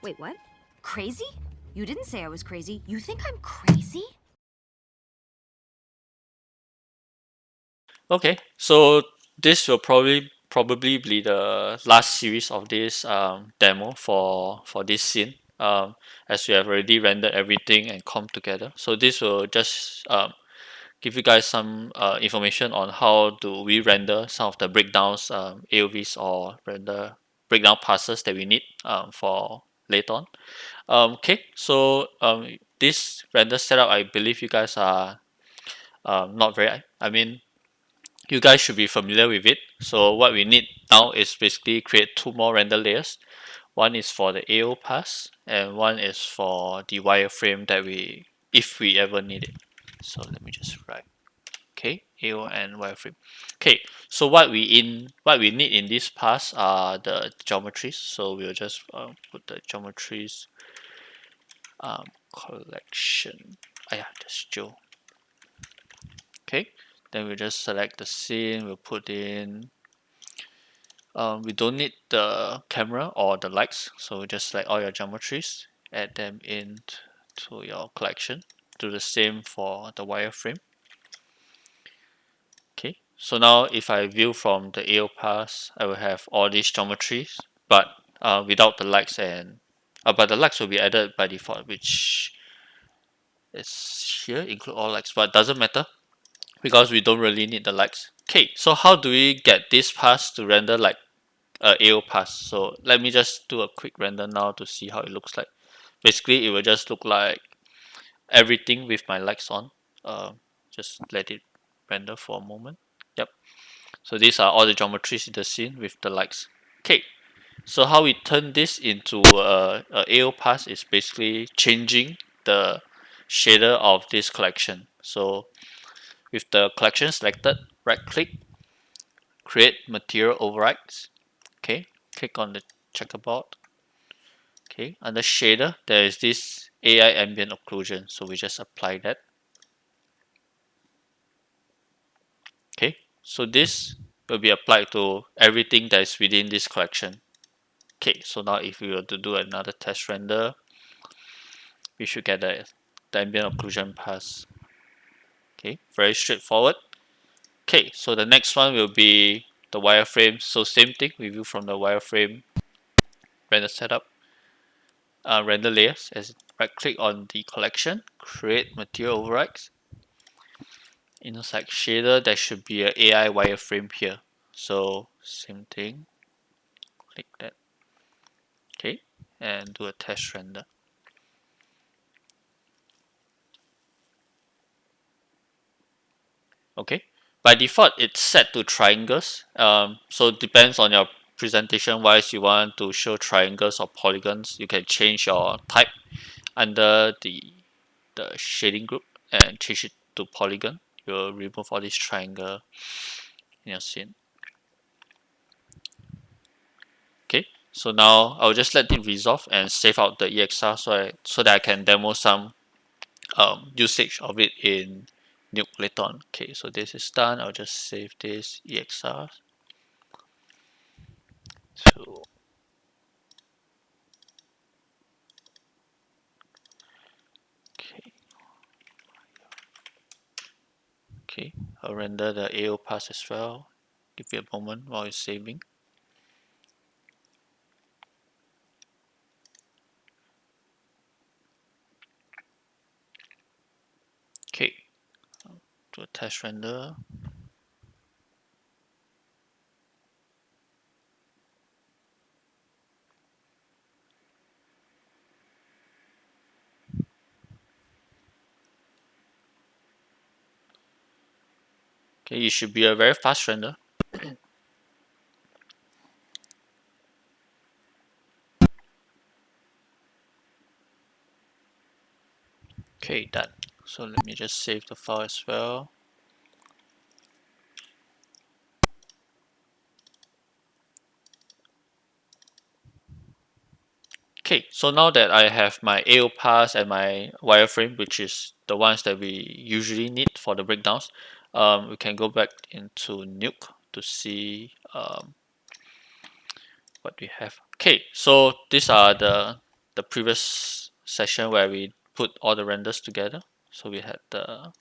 Wait, what? Crazy? You didn't say I was crazy. You think I'm crazy? Okay, so this will probably be the last series of this demo for this scene. As we have already rendered everything and come together. So this will just give you guys some information on how do we render some of the breakdowns, AOVs or render breakdown passes that we need for later on. Okay, so this render setup, I believe you guys are not very. I mean, you guys should be familiar with it. So what we need now is basically create two more render layers. One is for the AO pass and one is for the wireframe that if we ever need it. So let me just write. Okay, AO and wireframe. Okay, so what we need in this pass are the geometries. So we'll just put the geometries collection. Yeah, that's Joe. Okay, then we'll just select the scene. We'll put in. We don't need the camera or the lights, so just select all your geometries, add them into your collection. Do the same for the wireframe. Okay, so now if I view from the AO pass, I will have all these geometries, but without the lights but the lights will be added by default, which is here, include all lights, but doesn't matter because we don't really need the lights. Okay, so how do we get this pass to render like AO pass? So let me just do a quick render now to see how it looks like. Basically, it will just look like everything with my lights on. Just let it render for a moment. Yep. So these are all the geometries in the scene with the lights. Okay. So how we turn this into a AO pass is basically changing the shader of this collection. So with the collection selected, right click, create material overrides. Okay, click on the checkerboard. Okay, under shader, there is this AI ambient occlusion. So we just apply that. Okay, so this will be applied to everything that is within this collection. Okay, so now if we were to do another test render, we should get the ambient occlusion pass. Okay, very straightforward. Okay, so the next one will be the wireframe. So same thing, we view from the wireframe render setup, render layers. As right click on the collection, create material overrides. Intersect shader, there should be a AI wireframe here. So same thing, click that. Okay, and do a test render. Okay, by default it's set to triangles. So it depends on your presentation wise, you want to show triangles or polygons, you can change your type under the shading group and change it to polygon. You'll remove all this triangle in your scene. Okay, so now I'll just let it resolve and save out the EXR so that I can demo some usage of it in Nuke later on. Okay, so this is done. I'll just save this EXR to okay. Okay, I'll render the AO pass as well. Give it a moment while it's saving. Okay, do a test render. Okay, it should be a very fast render. Okay, done. So let me just save the file as well. Okay, so now that I have my AO pass and my wireframe, which is the ones that we usually need for the breakdowns, we can go back into Nuke to see what we have. Okay, so these are the the previous session where we put all the renders together. So we had the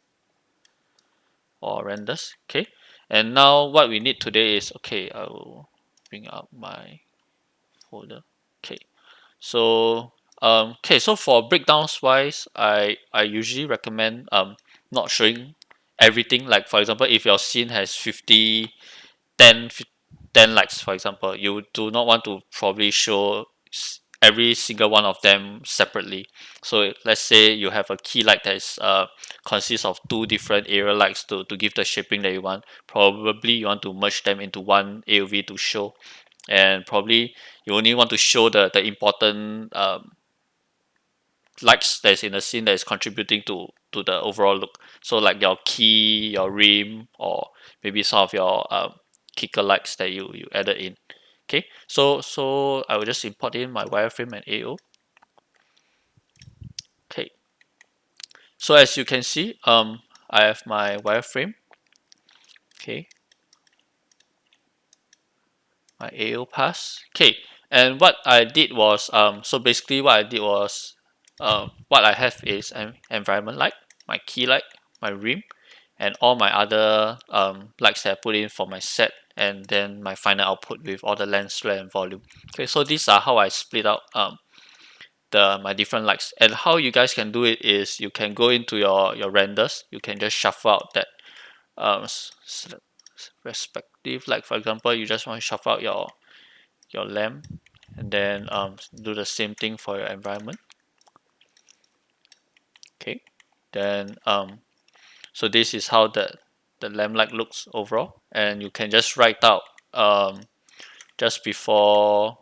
all renders. Okay, and now what we need today is, okay, I will bring up my folder. Okay, so okay, so for breakdowns wise, I usually recommend not showing everything. Like for example, if your scene has 50 10 likes, for example, you do not want to probably show every single one of them separately. So let's say you have a key light that is consists of two different area lights to give the shaping that you want. Probably you want to merge them into one AOV to show, and probably you only want to show the important lights that's in the scene that is contributing to the overall look. So like your key, your rim, or maybe some of your kicker lights that you added in. Okay, so I will just import in my wireframe and AO. Okay, so as you can see, I have my wireframe. Okay, my AO pass. Okay, and what I did was so basically what I did was what I have is an environment light, my key light, my rim, and all my other lights that I put in for my set, and then my final output with all the lens flare and volume. Okay, so these are how I split out my different lights. And how you guys can do it is you can go into your renders, you can just shuffle out that respective, like for example you just want to shuffle out your lamp, and then do the same thing for your environment. Okay, then so this is how the lamp light looks overall, and you can just write out just before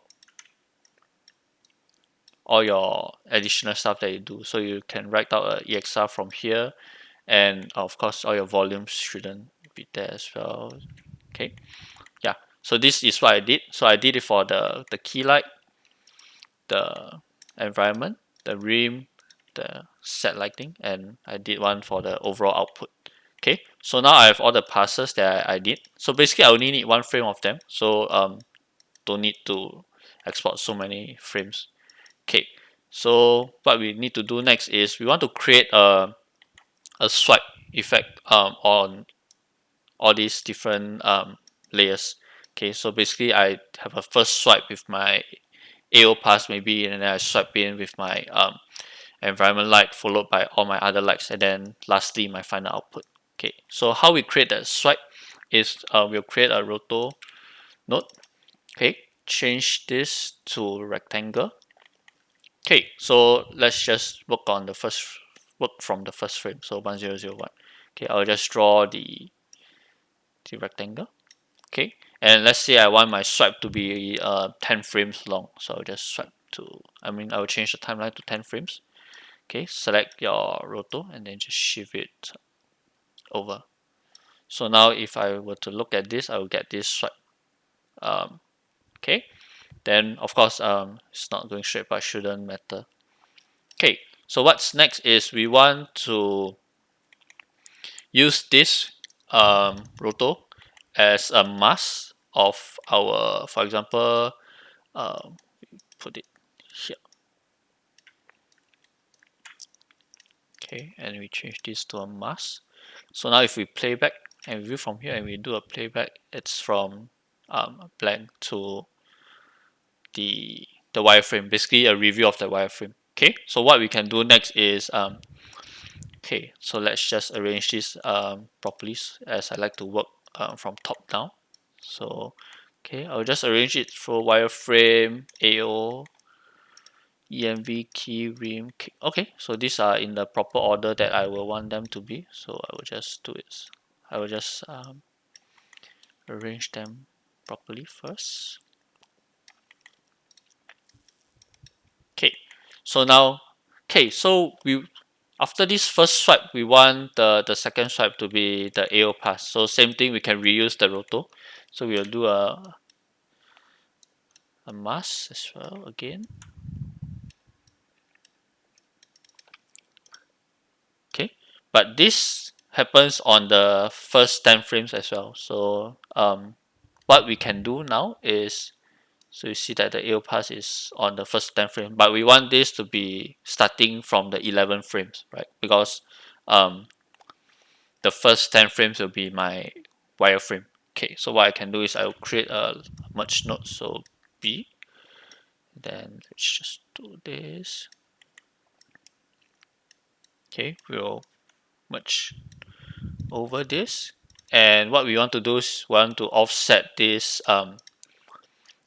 all your additional stuff that you do. So you can write out a EXR from here, and of course all your volumes shouldn't be there as well. Okay, yeah, so this is what I did. So I did it for the key light, the environment, the rim, the set lighting, and I did one for the overall output. Okay, so now I have all the passes that I did. So basically I only need one frame of them, so don't need to export so many frames. Okay, so what we need to do next is we want to create a swipe effect on all these different layers. Okay, so basically I have a first swipe with my AO pass maybe, and then I swipe in with my environment light, followed by all my other lights, and then lastly my final output. Okay, so how we create that swipe is we'll create a roto node. Okay, change this to rectangle. Okay, so let's just work from the first frame. So 1001. Okay, I'll just draw the rectangle. Okay, and let's say I want my swipe to be 10 frames long. So I'll just swipe to, I'll change the timeline to 10 frames. Okay, select your roto and then just shift it over. So now if I were to look at this, I will get this swipe. Okay, then of course it's not going straight, but shouldn't matter. Okay, so what's next is we want to use this roto as a mask of our, for example, put it here. Okay, and we change this to a mask. So now if we play back and view from here and we do a playback, it's from blank to the wireframe, basically a review of the wireframe. Okay, so what we can do next is okay, so let's just arrange this properly, as I like to work from top down. So okay, I'll just arrange it for wireframe, AO, EMV, key, rim, key. Okay, so these are in the proper order that I will want them to be. So I will just do it. I will just arrange them properly first. Okay, so now, okay, so we after this first swipe, we want the second swipe to be the AO pass. So same thing, we can reuse the roto. So we'll do a mask as well again. Okay, but this happens on the first 10 frames as well. So what we can do now is So you see that the AO pass is on the first 10 frame, but we want this to be starting from the 11 frames, right? Because the first 10 frames will be my wireframe. Okay, so what I can do is I'll create a merge node, so B, then let's just do this. Okay, we'll merge over this, and what we want to do is we want to offset this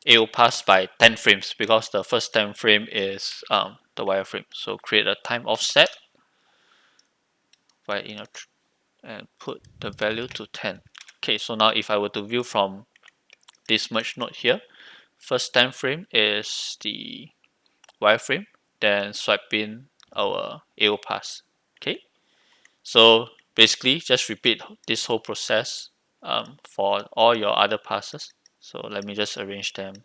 AO pass by 10 frames because the first 10 frame is the wireframe. So create a time offset by and put the value to 10. Okay, so now if I were to view from this merge node here, first 10 frame is the wireframe, then swipe in our AO pass. Okay, so basically just repeat this whole process for all your other passes. So let me just arrange them.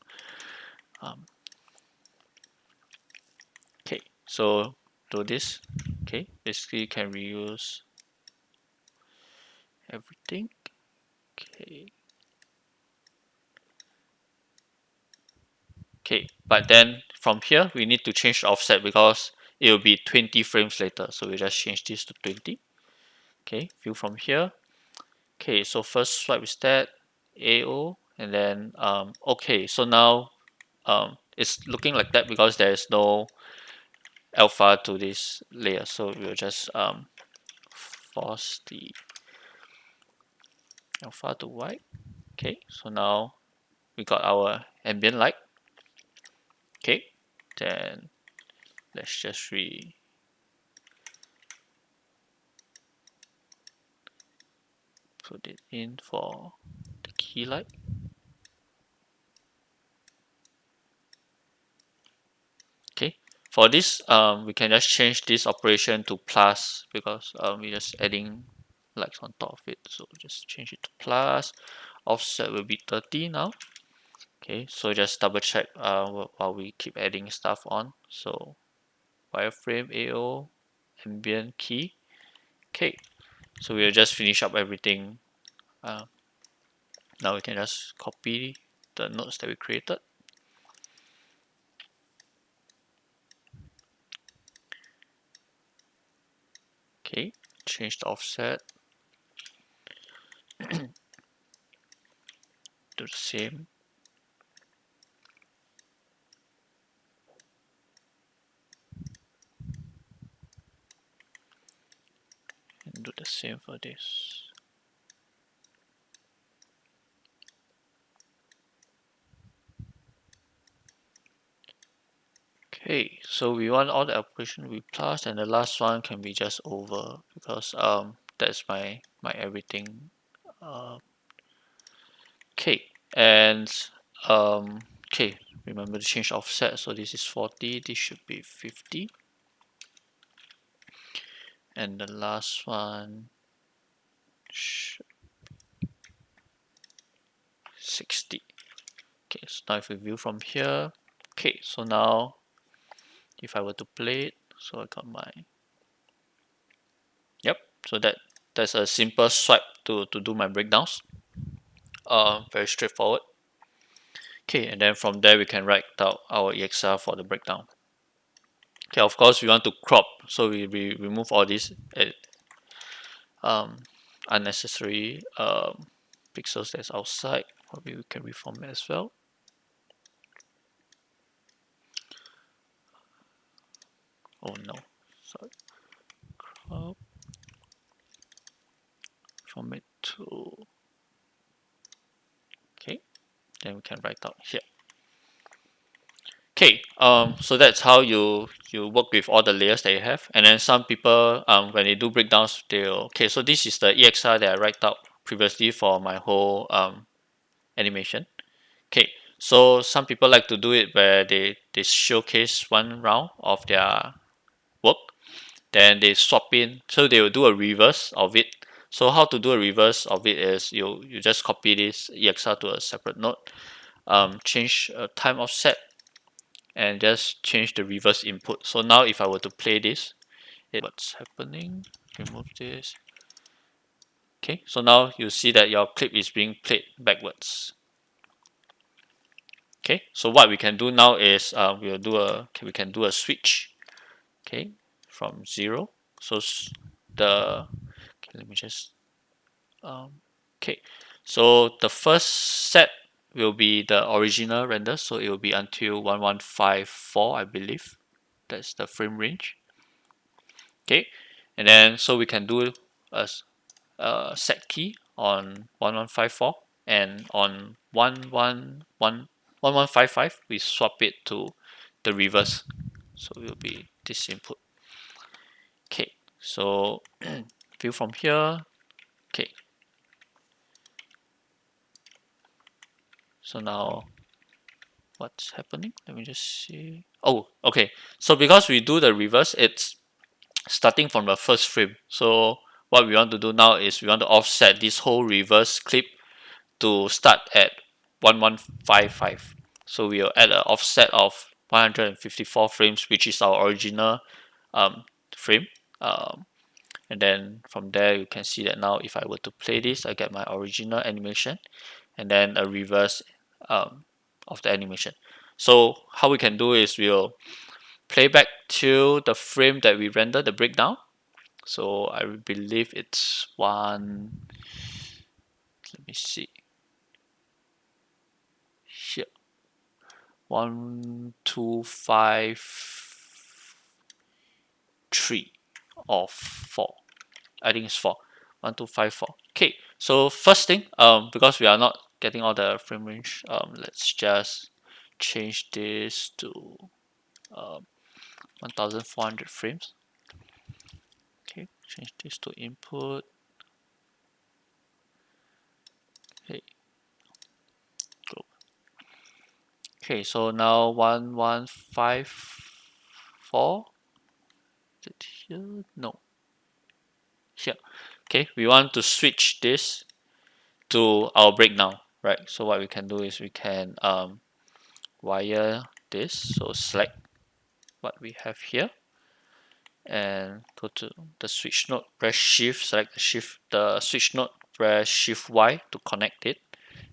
Okay, so do this. Okay, basically you can reuse everything. Okay. Okay, but then from here we need to change the offset because it will be 20 frames later. So we just change this to 20. Okay, view from here. Okay, so first swipe is that AO, and then okay, so now it's looking like that because there is no alpha to this layer. So we'll just force the alpha to white. Okay, so now we got our ambient light. Okay, then let's just put it in for the key light. Okay, for this we can just change this operation to plus because we're just adding lights on top of it. So just change it to plus. Offset will be 30 now. Okay, so just double check while we keep adding stuff on. So wireframe AO ambient key. Okay, so we'll just finish up everything. Now we can just copy the nodes that we created. Okay, change the offset. Do the same. And do the same for this. Okay, so we want all the operation to be plus, and the last one can be just over because that's my everything. Okay, and okay, remember to change offset. So this is 40. This should be 50, and the last one should 60. Okay, so now if we view from here, okay, so now if I were to play it, so I got my, yep, so that's a simple swipe to do my breakdowns. Very straightforward. Okay, and then from there we can write out our EXR for the breakdown. Okay, of course we want to crop, so we remove all these unnecessary pixels that's outside. Probably we can reformat as well. Oh no, sorry. Crop, format to, okay, then we can write out here. Okay, so that's how you work with all the layers that you have. And then some people when they do breakdowns, they'll, okay, so this is the EXR that I write out previously for my whole animation. Okay, so some people like to do it where they showcase one round of their work, then they swap in, so they will do a reverse of it. So how to do a reverse of it is you just copy this EXR to a separate node, change a time offset, and just change the reverse input. So now if I were to play this, what's happening? Remove this. Okay, so now you see that your clip is being played backwards. Okay, so what we can do now is we can do a switch. Okay, from 0. So let me just okay. So the first set will be the original render, so it will be until 1154, I believe. That's the frame range. Okay, and then so we can do a set key on 1154, and on 1155 we swap it to the reverse, so it will be this input. Okay, so view from here. Okay, so now what's happening? Let me just see. Oh, okay, so because we do the reverse, it's starting from the first frame. So what we want to do now is we want to offset this whole reverse clip to start at 1155. So we'll add an offset of 154 frames, which is our original frame. And then from there you can see that now if I were to play this, I get my original animation and then a reverse of the animation. So how we can do is we'll play back to the frame that we render the breakdown. So I believe it's let me see here, 1253 or 4. I think it's 4. 1254. Okay, so first thing, because we are not getting all the frame range, let's just change this to 1400 frames. Okay, change this to input. Okay, go. Okay, so now 1154. Is it here? No, here. Okay, we want to switch this to our breakdown, right? So what we can do is we can wire this. So select what we have here and go to the switch node, press shift, select the switch node, press shift Y to connect it.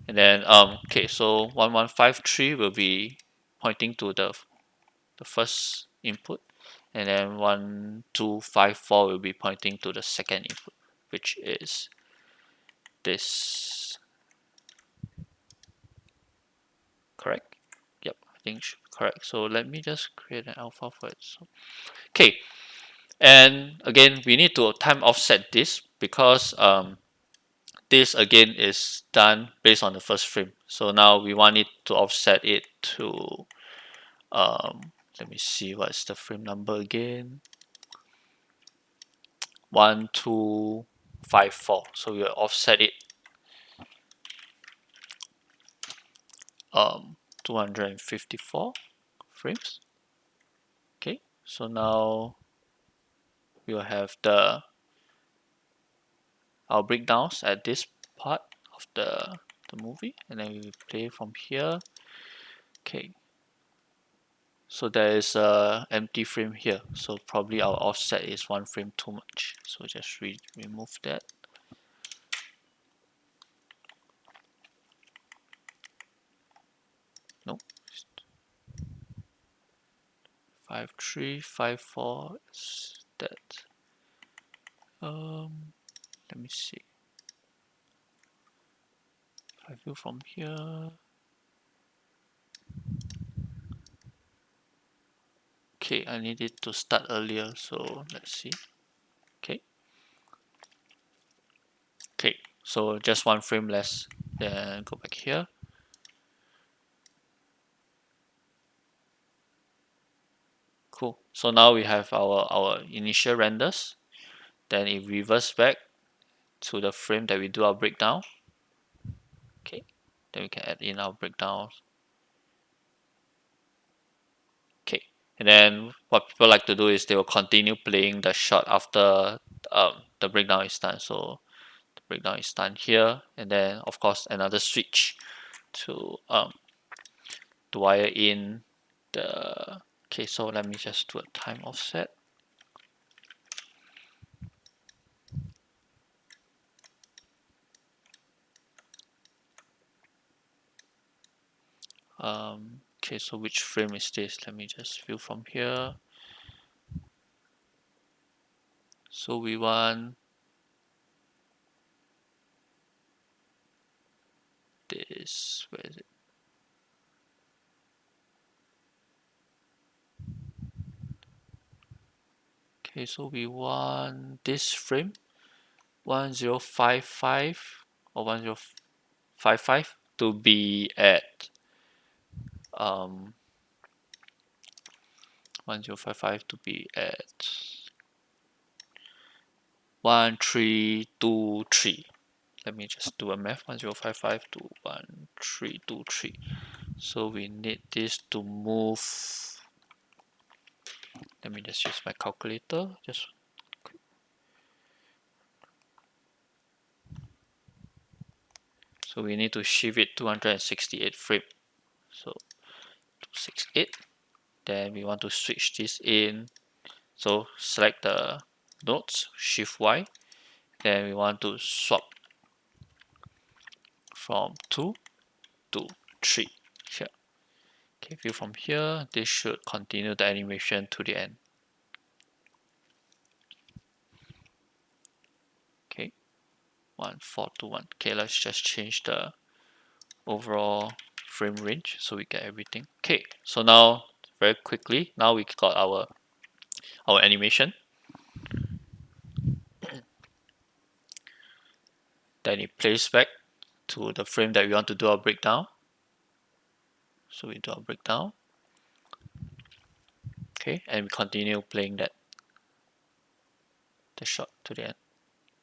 And then okay, so 1153 will be pointing to the first input, and then 1254 will be pointing to the second input, which is this. Correct? Yep, I think correct. So let me just create an alpha for it. So, okay, and again we need to time offset this because this again is done based on the first frame. So now we want it to offset it to let me see what's the frame number again. 1254. So we'll offset it 254 frames. Okay, so now we'll have our breakdowns at this part of the movie, and then we play from here. Okay, so there is a empty frame here, so probably our offset is 1 frame too much, so just remove that. Nope. 5354 is that. Let me see. If I view from here, okay, I need it to start earlier, so let's see. Okay, so just 1 frame less. Then go back here. Cool. So now we have our initial renders. Then it reverse back to the frame that we do our breakdown. Okay, then we can add in our breakdowns. Okay, and then what people like to do is they will continue playing the shot after the breakdown is done. So the breakdown is done here, and then of course another switch to wire in the. Okay, so let me just do a time offset. Okay, so which frame is this? Let me just view from here. So we want this. Where is it? Okay, so we want this frame 1055 or 1055 to be at 1055 to be at 1323. Let me just do a math. 1055 to 1323. So we need this to move. Let me just use my calculator. So we need to shift it 268 frame. So 268. Then we want to switch this in. So select the nodes, shift Y. Then we want to swap from 2 to 3 here. Okay, view from here. This should continue the animation to the end. Okay, 1421. Okay, let's just change the overall frame range so we get everything. Okay, so now very quickly, now we got our animation. Then it plays back to the frame that we want to do our breakdown. So we do our breakdown. Okay, and we continue playing the shot to the end.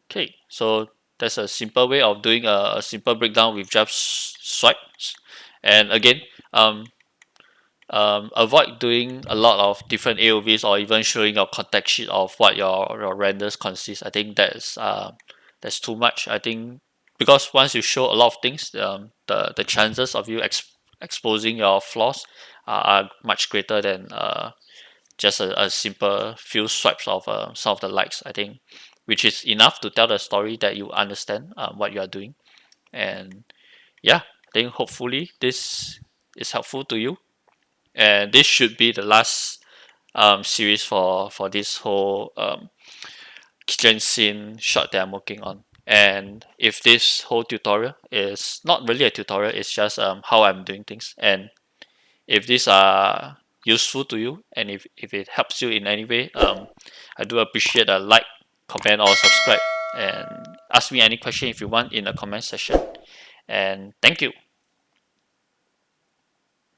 Okay, so that's a simple way of doing a simple breakdown with just swipes. And again, avoid doing a lot of different AOVs or even showing your context sheet of what your renders consist. I think that's too much. I think because once you show a lot of things, the chances of you exposing your flaws are much greater than just a simple few swipes of some of the likes. I think, which is enough to tell the story that you understand what you are doing. And yeah, I think hopefully this is helpful to you. And this should be the last series for this whole kitchen scene shot that I'm working on. And if this whole tutorial is not really a tutorial, it's just how I'm doing things. And if these are useful to you, and if it helps you in any way, I do appreciate a like, comment, or subscribe. And ask me any question if you want in the comment section. And thank you.